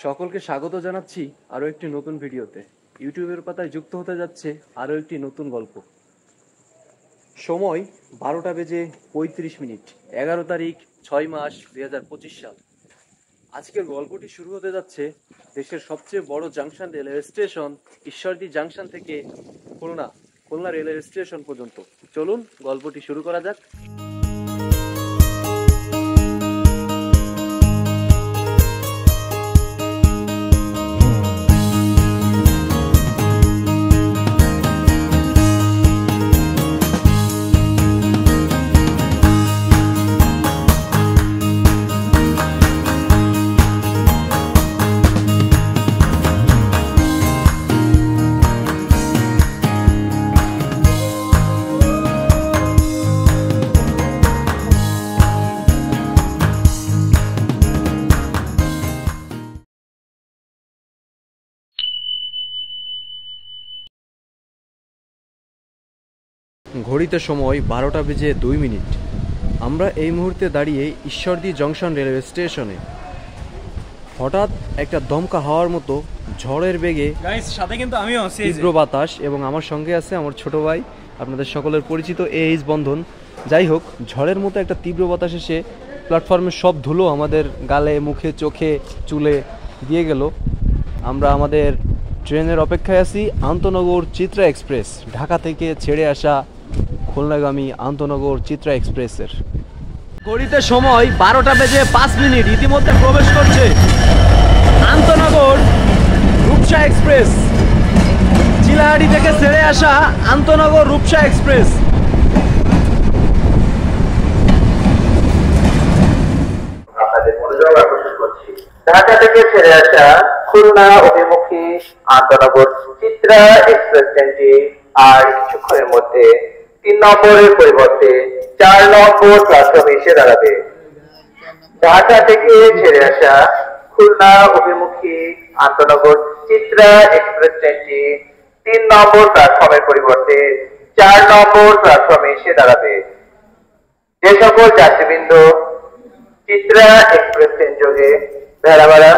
সকলকে স্বাগত জানাচ্ছি আরও একটি নতুন ভিডিওতে। ইউটিউবের পাতায় যুক্ত হতে যাচ্ছে আরও একটি নতুন গল্প। সময় 12:35, 11 তারিখ 6 মাস 2025 সাল। আজকের গল্পটি শুরু হতে যাচ্ছে দেশের সবচেয়ে বড় junction railway station Ishwardi junction থেকে খুলনা রেলওয়ে স্টেশন পর্যন্ত। চলুন গল্পটি শুরু করা যাক। ঘড়িতে সময় 12:02। আমরা এই মুহূর্তে দাঁড়িয়ে ঈশ্বরদী জংশন রেলওয়ে স্টেশনে। হঠাৎ একটা দমকা হাওয়ার মতো ঝড়ের বেগে সাথে কিন্তু আমিও আছি, তীব্র বাতাস, এবং আমার সঙ্গে আছে আমার ছোট ভাই, আপনাদের সকলের পরিচিত এইচ বন্ধন। যাই হোক, ঝড়ের মতো একটা তীব্র বাতাস এসে প্ল্যাটফর্মের সব ধুলো আমাদের গালে, মুখে, চোখে, চুলে দিয়ে গেল। আমরা আমাদের ট্রেনের অপেক্ষায় আছি, আন্তনগর চিত্রা এক্সপ্রেস, ঢাকা থেকে ছেড়ে আসা খুলনাগামী আন্তনগর চিত্রা এক্সপ্রেসের। ঘড়িতে সময় 12:05। ইতিমধ্যে প্রবেশ করছে আন্তনগর রূপসা এক্সপ্রেস, চিলাহাটি থেকে ছেড়ে আসা আন্তনগর রূপসা এক্সপ্রেস। আপনাদের মনোযোগ আকর্ষণ করছি, ঢাকা থেকে ছেড়ে আসা খুলনা অভিমুখী আন্তনগর চিত্রা এক্সপ্রেস ট্রেনটি আর কিছুক্ষণের মধ্যে 3 নম্বরের পরিবর্তে 4 নম্বর প্ল্যাটফর্মে এসে দাঁড়াবে। ঢাকা থেকে ছেড়ে আসা খুলনা অভিমুখী আন্তনগর চিত্রা এক্সপ্রেস ট্রেনটি 3 নম্বর প্ল্যাটফর্মের পরিবর্তে 4 নম্বর প্ল্যাটফর্মে এসে দাঁড়াবে। যে সকল যাত্রীবৃন্দ চিত্রা এক্সপ্রেস ট্রেন যোগে ভেড়ামারা,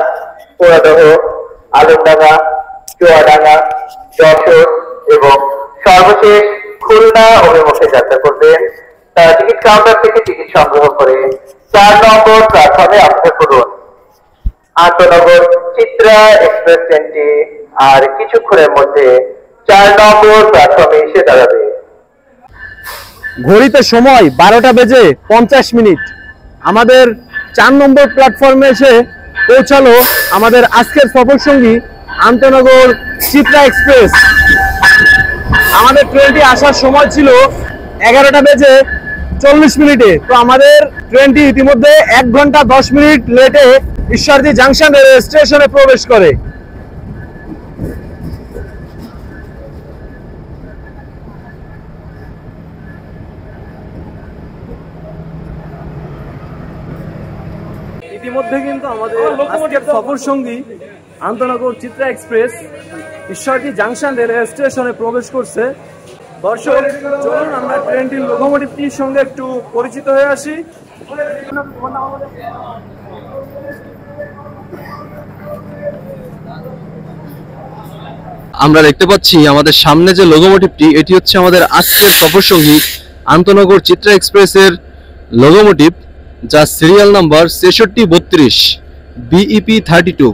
পোড়াদহ, আলমডাঙ্গা, চুয়াডাঙ্গা, যশোর এবং সর্বশেষ খুলনা অভিমুখে যাত্রা করবেন, তারা টিকিট কাউন্টার থেকে টিকিট সংগ্রহ করে 4 নম্বর প্ল্যাটফর্মে অপেক্ষা করুন। আন্তনগর চিত্রা এক্সপ্রেস ট্রেনটি আর কিছুক্ষণের মধ্যে 4 নম্বর প্ল্যাটফর্মে এসে দাঁড়াবে। ঘড়িতে সময় 12:50। আমাদের 4 নম্বর প্ল্যাটফর্মে এসে পৌঁছালো আমাদের আজকের সফর সঙ্গী আন্তনগর চিত্রা এক্সপ্রেস। আমাদের ট্রেনটি আসার সময় ছিল 11:40। তো আমাদের ট্রেনটি ইতিমধ্যে 1 ঘন্টা 10 মিনিট লেটে ঈশ্বরদী জাংশন রেলওয়ে স্টেশনে প্রবেশ করে। ইতিমধ্যে কিন্তু আমাদের আজকের সফর সঙ্গী আন্তনগর Chitra express Ishwardi junction railway স্টেশনে প্রবেশ করছে। দর্শক, চলুন আমরা ট্রেনটির লোকোমোটিভটির সঙ্গে একটু পরিচিত হয়ে আসি। আমরা দেখতে পাচ্ছি আমাদের সামনে যে লোকোমোটিভটি, এটি হচ্ছে আমাদের আজকের সফর সঙ্গী আন্তনগর চিত্রা এক্সপ্রেসের লোকোমোটিভ, যা সিরিয়াল নাম্বার 6332 BEP 32।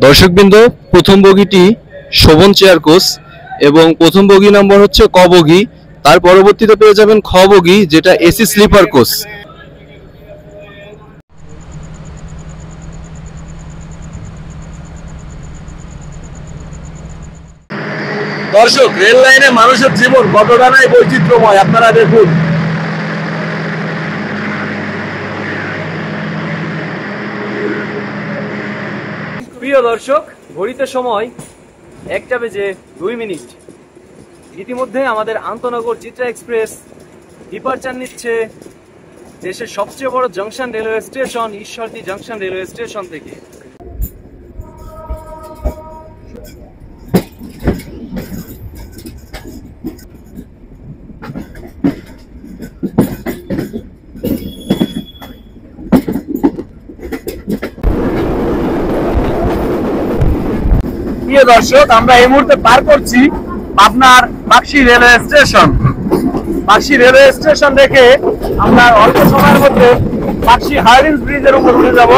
দর্শকবৃন্দ, প্রথম বগিটি শোভন চেয়ার কোচ এবং প্রথম বগি নাম্বার হচ্ছে ক বগি। তার পরবর্তীতে পেয়ে যাবেন খ বগি, যেটা এসি স্লিপার কোচ। দর্শক, রেল লাইনে মানুষের জীবন কতটা নাই বৈচিত্র্যময়, আপনারা দেখুন। প্রিয় দর্শক, ঘড়িতে সময় 1:02। ইতিমধ্যে আমাদের আন্তনগর চিত্রা এক্সপ্রেস ডিপারচার নিচ্ছে দেশের সবচেয়ে বড় junction railway station Ishwardi junction railway station থেকে। প্রিয় দর্শক, আমরা এই মুহূর্তে পার করছি আপনার বাক্সি রেলওয়ে স্টেশন। বাক্সি রেলওয়ে স্টেশন দেখে আমরা অল্প সময়ের মধ্যে বাক্সি হার্ডিঞ্জ ব্রিজের উপর উঠে যাব।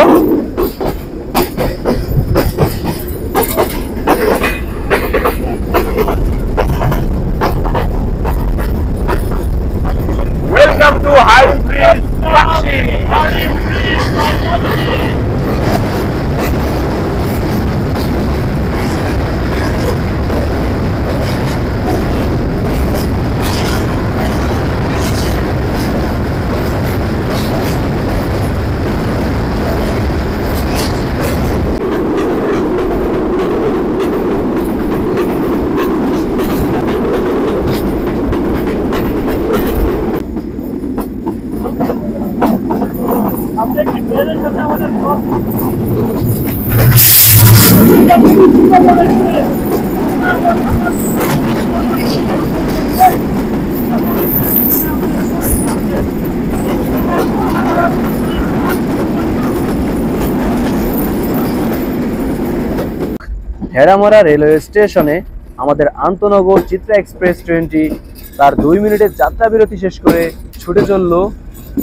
Welcome to Hardinge bridge Paksey. Bheramara railway স্টেশনে আমাদের আন্তনগর চিত্রা এক্সপ্রেস ট্রেনটি তার 2 মিনিটের যাত্রা বিরতি শেষ করে ছুটে চলল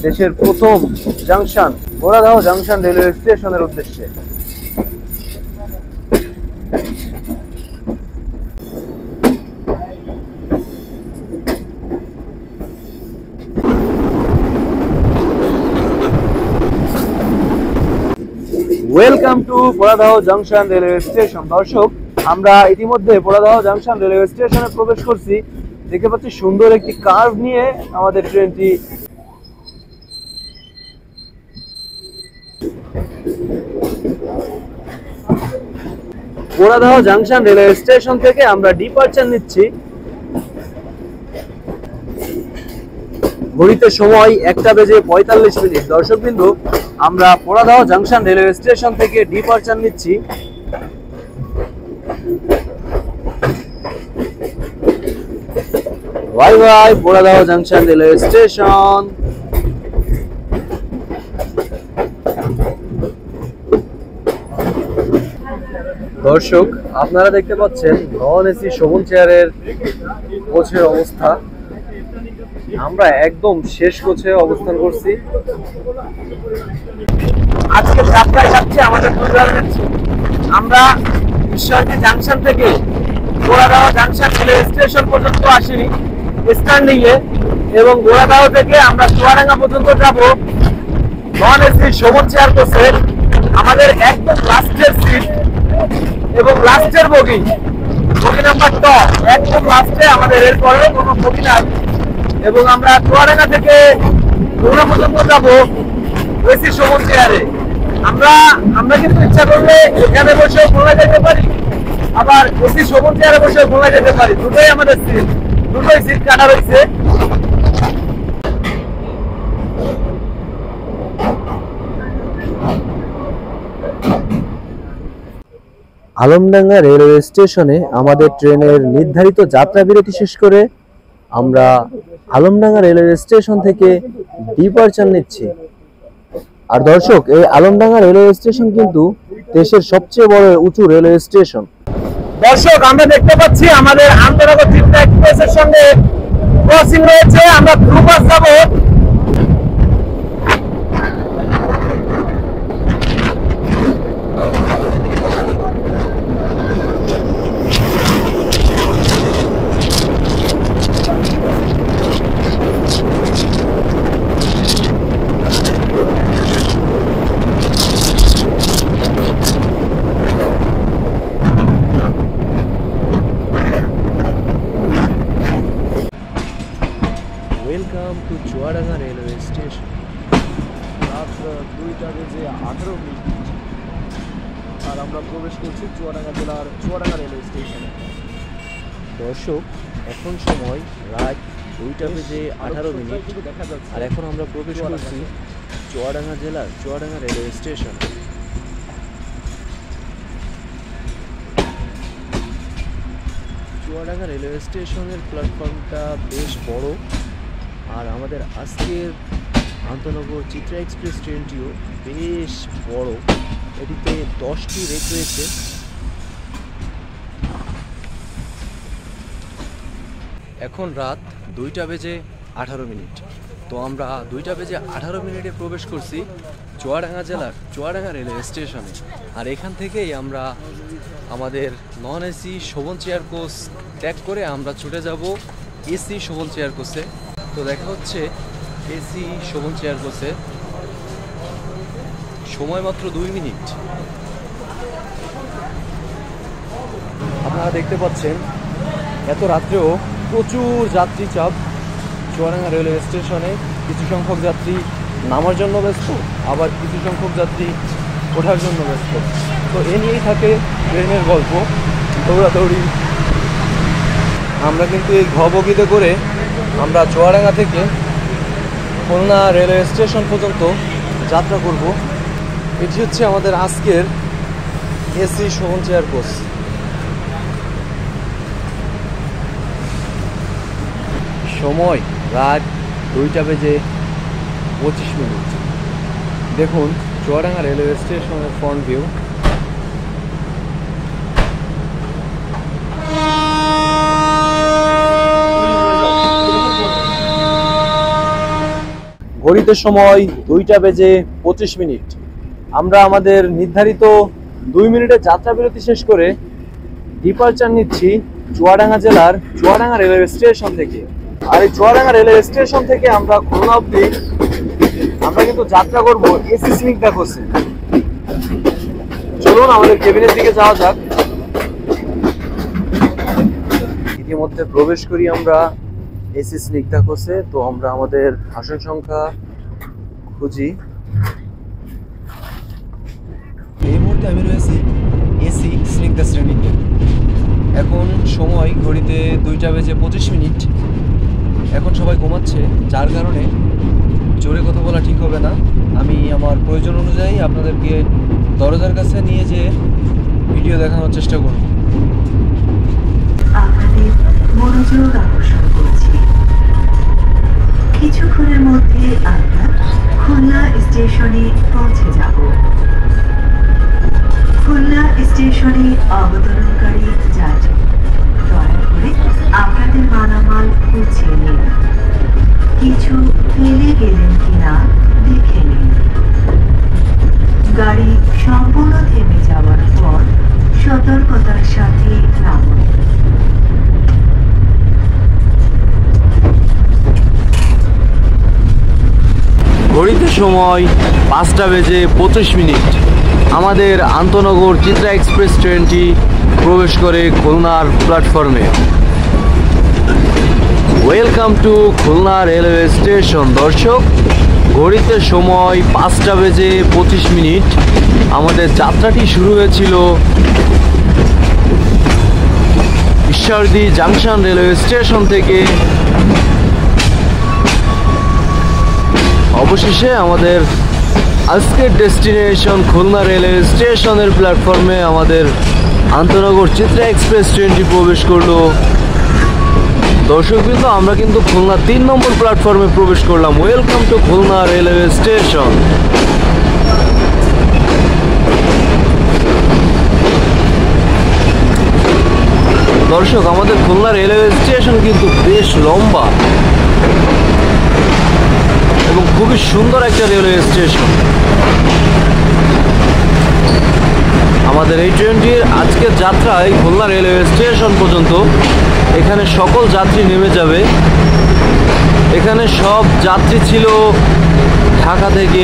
দেশের প্রথম জাংশন গোড়াদহ জাংশন রেলওয়ে স্টেশনের উদ্দেশ্যে। Welcome to Poradaha junction railway station. দর্শক, আমরা ইতিমধ্যে পোড়াদহ জাংশন রেলওয়ে স্টেশনে প্রবেশ করছি। দেখতে পাচ্ছি সুন্দর একটি কার্ভ নিয়ে আমাদের ট্রেনটি পোড়াদহ জাংশন রেলওয়ে স্টেশন থেকে আমরা ডিপার্চার নিচ্ছি। ঘড়িতে সময় 1:45। দর্শকবৃন্দু, আমরা পোড়াদহ জাংশন রেলওয়ে স্টেশন থেকে ডিপার্চার নিচ্ছি। Bye bye Poradaha junction railway station. দর্শক, আপনারা দেখতে পাচ্ছেন নন এসি শোভন চেয়ারের কোচের অবস্থা। আমরা একদম শেষ কোচে অবস্থান করছি। আজকে যাত্রায় যাচ্ছি আমাদের আমরা ঈশ্বরদী জাংশন থেকে গোড়াদহ জাংশন রেলওয়ে স্টেশন পর্যন্ত আসিনি স্ট্যান্ডিং এ, এবং গোড়াদহ থেকে আমরা চুয়াডাঙ্গা পর্যন্ত যাব নন এসি শোভন চেয়ার কোচে। আমাদের একদম লাস্টের সিট এবং লাস্টের বগি নাম্বার 10, একদম লাস্টে আমাদের। এরপরে কোনো বগি নাই, এবং আমরা চুয়াডাঙ্গা থেকে গোড়া পর্যন্ত যাব এসি শোভন চেয়ারে। আমরা কিন্তু ইচ্ছা করলে এখানে বসে খোলা যেতে পারি, আবার এসি শোভন চেয়ারে বসে খোলা যেতে পারি। দুটোই আমাদের সিট, দুটোই সিট কাটা রয়েছে। আলমডাঙ্গা রেলওয়ে স্টেশনে আমাদের ট্রেনের নির্ধারিত যাত্রা বিরতি শেষ করে আমরা আলমডাঙ্গা রেলওয়ে স্টেশন থেকে ডিপার্চার নিচ্ছি। আর দর্শক, এই আলমডাঙ্গা রেলওয়ে স্টেশন কিন্তু দেশের সবচেয়ে বড় উঁচু রেলওয়ে স্টেশন। দর্শক, আমরা দেখতে পাচ্ছি আমাদের আন্তনগর চিত্রা এক্সপ্রেসের সঙ্গে ক্রসিং রয়েছে। আমরা ব্লু বাস যাবো। Welcome to Chuadanga railway station. রাত 2:18 আর আমরা প্রবেশ করছি চুয়াডাঙ্গা জেলার চুয়াডাঙ্গা রেলওয়ে স্টেশনে। দর্শক, এখন সময় রাত 2:18 দেখা যাচ্ছে, আর এখন আমরা প্রবেশ করছি চুয়াডাঙ্গা জেলার Chuadanga railway station. Chuadanga railway স্টেশনের প্ল্যাটফর্মটা বেশ বড়, আর আমাদের আজকের আন্তনগর চিত্রা এক্সপ্রেস ট্রেনটিও বেশ বড়। এটিতে 10টি রেক রয়েছে। এখন রাত 2:18। তো আমরা 2:18 প্রবেশ করছি চুয়াডাঙ্গা জেলার চুয়াডাঙ্গা রেলওয়ে স্টেশনে। আর এখান থেকেই আমরা আমাদের নন এসি শোভন চেয়ার কোচ ত্যাগ করে আমরা ছুটে যাব এসি শোভন চেয়ার কোচে। তো দেখা হচ্ছে এসি শোভন চেয়ার কোচে। সময় মাত্র 2 মিনিট। আপনারা দেখতে পাচ্ছেন এত রাত্রেও প্রচুর যাত্রী চাপ চুয়াডাঙ্গা রেলওয়ে স্টেশনে। কিছু সংখ্যক যাত্রী নামার জন্য ব্যস্ত, আবার কিছু সংখ্যক যাত্রী ওঠার জন্য ব্যস্ত। তো এ নিয়েই থাকে ট্রেনের গল্প, দৌড়াদৌড়ি। আমরা কিন্তু এই ঘবগিতে করে আমরা চুয়াডাঙ্গা থেকে খুলনা রেলওয়ে স্টেশন পর্যন্ত যাত্রা করব। এটি হচ্ছে আমাদের আজকের এসি শোভন চেয়ার কোচ। সময় রাত 2:25। দেখুন চুয়াডাঙ্গা রেলওয়ে স্টেশনের ফ্রন্ট ভিউ। ঘড়িতে সময় 2:25। আমরা আমাদের নির্ধারিত 2 মিনিটের যাত্রা বিরতি শেষ করে ডিপারচার নিচ্ছি চুয়াডাঙ্গা জেলার চুয়াডাঙ্গা রেলওয়ে স্টেশন থেকে। আর এই চুয়াডাঙ্গা রেলওয়ে স্টেশন থেকে আমরা খুলনা অব্দি আমরা কিন্তু যাত্রা করব এসি স্নিগ্ধা কোচে। চলুন আমাদের কেবিনের দিকে যাওয়া যাক। ইতিমধ্যে প্রবেশ করি আমরা এসি স্নিগ্ধা কোচে। তো আমরা আমাদের আসন সংখ্যা খুঁজি। এই মুহূর্তে আমি রয়েছি এসি স্নিগ্ধা শ্রেণীতে। এখন সময় ঘড়িতে 2:25। এখন সবাই ঘুমাচ্ছে, যার কারণে জোরে কথা বলা ঠিক হবে না। আমি আমার প্রয়োজন অনুযায়ী আপনাদেরকে দরজার কাছে নিয়ে যেয়ে ভিডিও দেখানোর চেষ্টা করব। আপনাদের মনোযোগ আকর্ষণ করছি, কিছুক্ষণের মধ্যে আমরা খুলনা স্টেশনে পৌঁছে যাব। খুলনা স্টেশনে অবতরণকারী যাত্রী দয়া করে আপনাদের মালামাল গুছিয়ে নিন। কিছু ফেলে গেলেন কিনা দেখে নিন। গাড়ি সম্পূর্ণ থেমে যাওয়ার পর সতর্কতার সাথে নামুন। ঘড়িতে সময় 5:25। আমাদের আন্তনগর চিত্রা এক্সপ্রেস ট্রেনটি প্রবেশ করে খুলনার প্ল্যাটফর্মে। Welcome to Khulna railway station. দর্শক, ঘড়িতে সময় 5:25। আমাদের যাত্রাটি শুরু হয়েছিল ঈশ্বরদী জাংশন রেলওয়ে স্টেশন থেকে। অবশেষে আমাদের আজকের ডেস্টিনেশন খুলনা রেলওয়ে স্টেশনের প্ল্যাটফর্মে আমাদের আন্তনগর চিত্রা এক্সপ্রেস ট্রেনটি প্রবেশ করলো। দর্শকবৃন্দ, আমরা কিন্তু খুলনা 3 নম্বর প্ল্যাটফর্মে প্রবেশ করলাম। Welcome to Khulna railway station. দর্শক, আমাদের খুলনা রেলওয়ে স্টেশন কিন্তু বেশ লম্বা এবং খুবই সুন্দর একটা রেলওয়ে স্টেশন। আমাদের এই ট্রেনটির আজকের যাত্রা এই খুলনা রেলওয়ে স্টেশন পর্যন্ত। এখানে সকল যাত্রী নেমে যাবে। এখানে সব যাত্রী ছিল ঢাকা থেকে।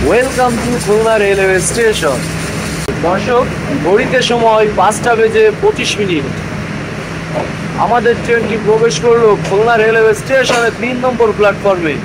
Welcome to Khulna railway station. দর্শক, ঘড়িতে সময় 5:25। আমাদের ট্রেনটি প্রবেশ করলো খুলনা রেলওয়ে স্টেশনের 3 নম্বর প্ল্যাটফর্মে।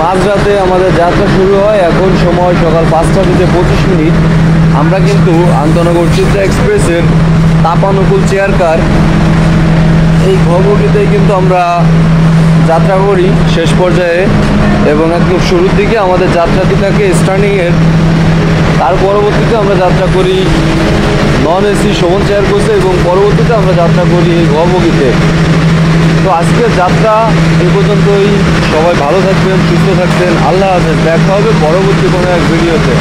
মাঝরাতে আমাদের যাত্রা শুরু হয়। এখন সময় সকাল 5:25। আমরা কিন্তু আন্তনগর চিত্রা এক্সপ্রেসের তাপানুকূল চেয়ার কার এই ঘবগিতেই কিন্তু আমরা যাত্রা করি শেষ পর্যায়ে, এবং একদম শুরুর দিকে আমাদের যাত্রাটি থাকে স্টার্নিংয়ের। তার পরবর্তীতে আমরা যাত্রা করি নন এসি শোভন চেয়ার কোচে, এবং পরবর্তীতে আমরা যাত্রা করি এই ঘবগিতে। তো আজকের যাত্রা এই পর্যন্তই। সবাই ভালো থাকবেন, সুস্থ থাকবেন। আল্লাহ হাফেজ। দেখা হবে পরবর্তী কোনো এক ভিডিওতে।